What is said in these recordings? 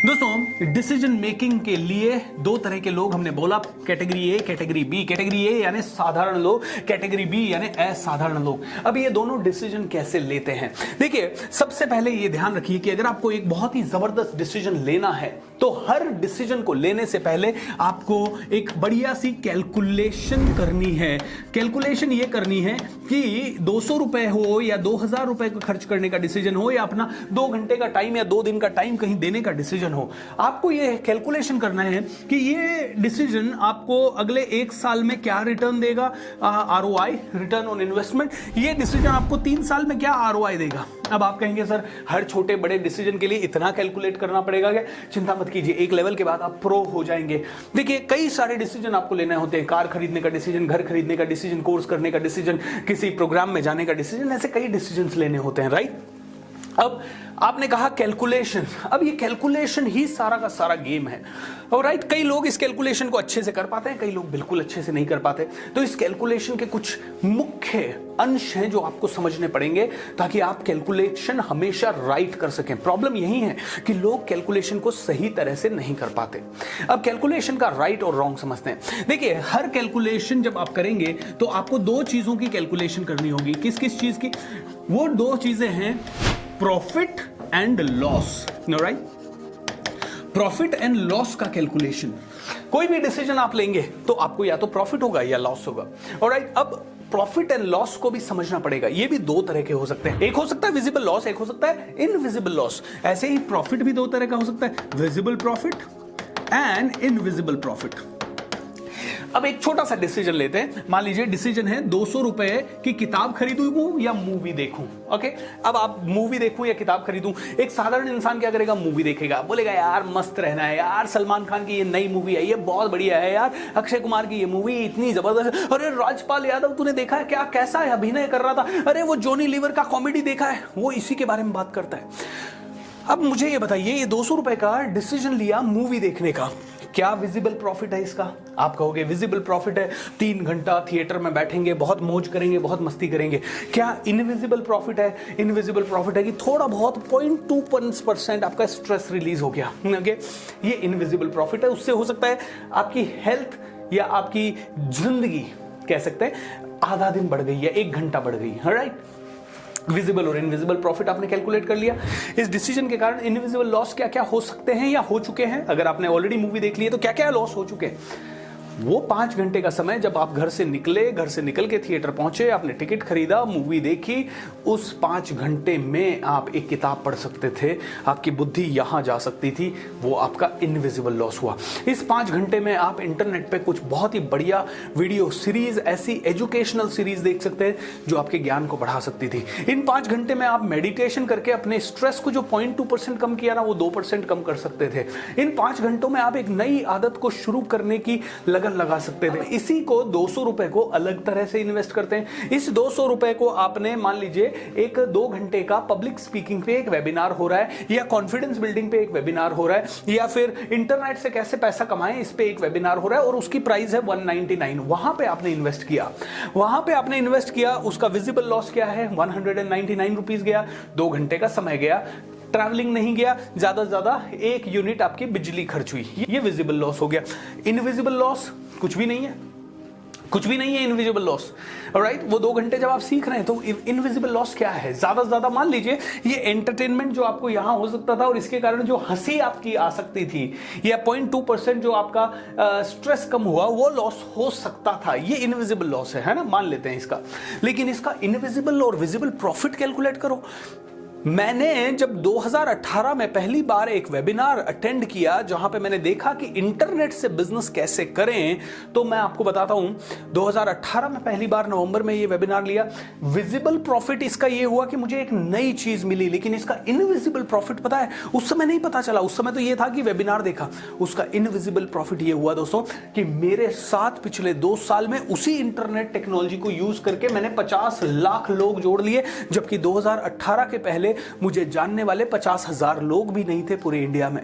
दोस्तों, decision making के लिए दो तरह के लोग हमने बोला, category A, category B. Category A यानी साधारण लोग, कैटेगरी बी यानी असाधारण लोग। अब ये दोनों डिसीजन कैसे लेते हैं? देखिए, सबसे पहले ये ध्यान रखिए कि अगर आपको एक बहुत ही जबरदस्त डिसीजन लेना है तो हर डिसीजन को लेने से पहले आपको एक बढ़िया सी कैलकुलेशन करनी है। कैलकुलेशन ये करनी है कि 200 रुपए हो या 2000 रुपए को खर्च करने का डिसीजन हो या अपना 2 घंटे का टाइम या 2 दिन का टाइम कहीं देने का डिसीजन हो, आपको ये कैलकुलेशन करना है कि ये डिसीजन आपको अगले 1 साल में क्या रिटर्न देगा, आरओआई, रिटर्न ऑन इन्वेस्टमेंट। ये डिसीजन आपको 3 साल में क्या आरओआई देगा। अब आप कहेंगे सर हर छोटे बड़े डिसीजन के लिए इतना कैलकुलेट करना पड़ेगा क्या? चिंता मत कीजिए, एक लेवल के बाद आप प्रो हो जाएंगे। देखिए, कई सारे डिसीजन आपको लेने होते हैं। कार खरीदने का डिसीजन, घर खरीदने का डिसीजन, कोर्स करने का डिसीजन, किसी प्रोग्राम में जाने का डिसीजन, ऐसे कई डिसीजन लेने होते हैं, राइट? अब आपने कहा कैलकुलेशन। अब ये कैलकुलेशन ही सारा का सारा गेम है, और राइट, कई लोग इस कैलकुलेशन को अच्छे से कर पाते हैं, कई लोग बिल्कुल अच्छे से नहीं कर पाते। तो इस कैलकुलेशन के कुछ मुख्य अंश हैं जो आपको समझने पड़ेंगे ताकि आप कैलकुलेशन हमेशा राइट कर सकें। प्रॉब्लम यही है कि लोग कैलकुलेशन को सही तरह से नहीं कर पाते। अब कैलकुलेशन का राइट और रॉन्ग समझते हैं। देखिए, हर कैलकुलेशन जब आप करेंगे तो आपको 2 चीजों की कैलकुलेशन करनी होगी। किस किस चीज की? वो 2 चीजें हैं, profit and loss, right? Profit and loss का कैलकुलेशन। कोई भी डिसीजन आप लेंगे तो आपको या तो प्रॉफिट होगा या लॉस होगा, ऑलराइट? अब प्रॉफिट एंड लॉस को भी समझना पड़ेगा। ये भी 2 तरह के हो सकते हैं। एक हो सकता है विजिबल लॉस, एक हो सकता है इनविजिबल लॉस। ऐसे ही प्रॉफिट भी 2 तरह का हो सकता है, visible profit and invisible profit. अब एक छोटा सा डिसीजन लेते हैं। मान लीजिए डिसीजन है 200 रुपए की किताब खरीदूं या मूवी देखूं। ओके, अब आप मूवी देखूं या किताब खरीदूं। एक साधारण इंसान क्या करेगा? मूवी देखेगा, बोलेगा यार मस्त रहना है यार, सलमान खान की ये नई मूवी है, ये बहुत बढ़िया है यार, अक्षय कुमार की ये मूवी इतनी जबरदस्त, अरे राजपाल यादव तूने देखा है क्या, कैसा है अभिनय कर रहा था, अरे वो जॉनी लीवर का कॉमेडी देखा है, वो इसी के बारे में बात करता है। अब मुझे ये बताइए, ये 200 रुपए का डिसीजन लिया मूवी देखने का, क्या विजिबल प्रॉफिट है इसका? आप कहोगे विजिबल प्रॉफिट है, 3 घंटा थिएटर में बैठेंगे, बहुत मौज करेंगे, बहुत मस्ती करेंगे। क्या इनविजिबल प्रॉफिट है? इनविजिबल प्रॉफिट है कि थोड़ा बहुत 0.2% आपका स्ट्रेस रिलीज हो गया। ओके, ये इनविजिबल प्रॉफिट है। उससे हो सकता है आपकी हेल्थ या आपकी जिंदगी, कह सकते हैं, आधा दिन बढ़ गई या 1 घंटा बढ़ गई, राइट? विजिबल और इनविजिबल प्रॉफिट आपने कैलकुलेट कर लिया। इस डिसीजन के कारण इनविजिबल लॉस क्या क्या हो सकते हैं या हो चुके हैं। अगर आपने ऑलरेडी मूवी देख ली है तो क्या क्या लॉस हो चुके हैं। वो 5 घंटे का समय जब आप घर से निकले, घर से निकल के थिएटर पहुंचे, आपने टिकट खरीदा, मूवी देखी, उस 5 घंटे में आप एक किताब पढ़ सकते थे, आपकी बुद्धि यहां जा सकती थी, वो आपका इनविजिबल लॉस हुआ। इस 5 घंटे में आप इंटरनेट पे कुछ बहुत ही बढ़िया वीडियो सीरीज, ऐसी एजुकेशनल सीरीज देख सकते हैं जो आपके ज्ञान को बढ़ा सकती थी। इन 5 घंटे में आप मेडिटेशन करके अपने स्ट्रेस को जो 0.2% कम किया ना, वो 2% कम कर सकते थे। इन 5 घंटों में आप एक नई आदत को शुरू करने की लगन लगा सकते थे। इसी को 200 रुपए को अलग तरह से इन्वेस्ट करते हैं। इस 200 रुपए को आपने, मान लीजिए एक 2 घंटे का पब्लिक स्पीकिंग पे एक वेबिनार हो रहा है, या कॉन्फिडेंस बिल्डिंग पे एक वेबिनार हो रहा है, या फिर इंटरनेट से कैसे पैसा कमाएं इस पे एक वेबिनार हो रहा है, और उसकी प्राइस है 199। वहां पे आपने इन्वेस्ट किया, वहां पे आपने इन्वेस्ट किया, उसका विजिबल लॉस क्या है? 199 रुपीज गया, 2 घंटे का समय गया, ट्रैवलिंग नहीं गया, ज्यादा से ज्यादा 1 यूनिट आपकी बिजली खर्च हुई, ये विजिबल लॉस हो गया। इनविजिबल लॉस कुछ भी नहीं है, कुछ भी नहीं है इनविजिबल लॉस, ऑलराइट? वो 2 घंटे जब आप सीख रहे हैं तो इनविजिबल लॉस क्या है? ज्यादा से ज्यादा मान लीजिए ये एंटरटेनमेंट जो आपको यहां हो सकता था और इसके कारण जो हंसी आपकी आ सकती थी, या 0.2% जो आपका स्ट्रेस कम हुआ, वो लॉस हो सकता था। ये इनविजिबल लॉस है ना, मान लेते हैं इसका। लेकिन इसका इनविजिबल और विजिबल प्रॉफिट कैलकुलेट करो। मैंने जब 2018 में पहली बार एक वेबिनार अटेंड किया जहां पे मैंने देखा कि इंटरनेट से बिजनेस कैसे करें, तो मैं आपको बताता हूं, 2018 में पहली बार नवंबर में ये वेबिनार लिया। विजिबल प्रॉफिट इसका ये हुआ कि मुझे एक नई चीज मिली, लेकिन इसका इनविजिबल प्रॉफिट पता है, उस समय नहीं पता चला। उस समय तो ये था कि वेबिनार देखा। उसका इनविजिबल प्रॉफिट ये हुआ दोस्तों कि मेरे साथ पिछले 2 साल में उसी इंटरनेट टेक्नोलॉजी को यूज करके मैंने 50 लाख लोग जोड़ लिए, जबकि 2018 के पहले मुझे जानने वाले 50,000 लोग भी नहीं थे पूरे इंडिया में।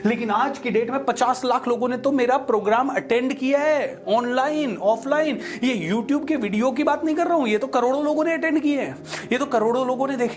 लेकिन आज की डेट में 50 लाख लोगों ने तो मेरा प्रोग्राम अटेंड किया है, ऑनलाइन, ऑफलाइन। ये यूट्यूब के वीडियो की बात नहीं कर रहा हूं, ये तो करोड़ों लोगों ने अटेंड किए हैं, ये तो करोड़ों लोगों ने देखे।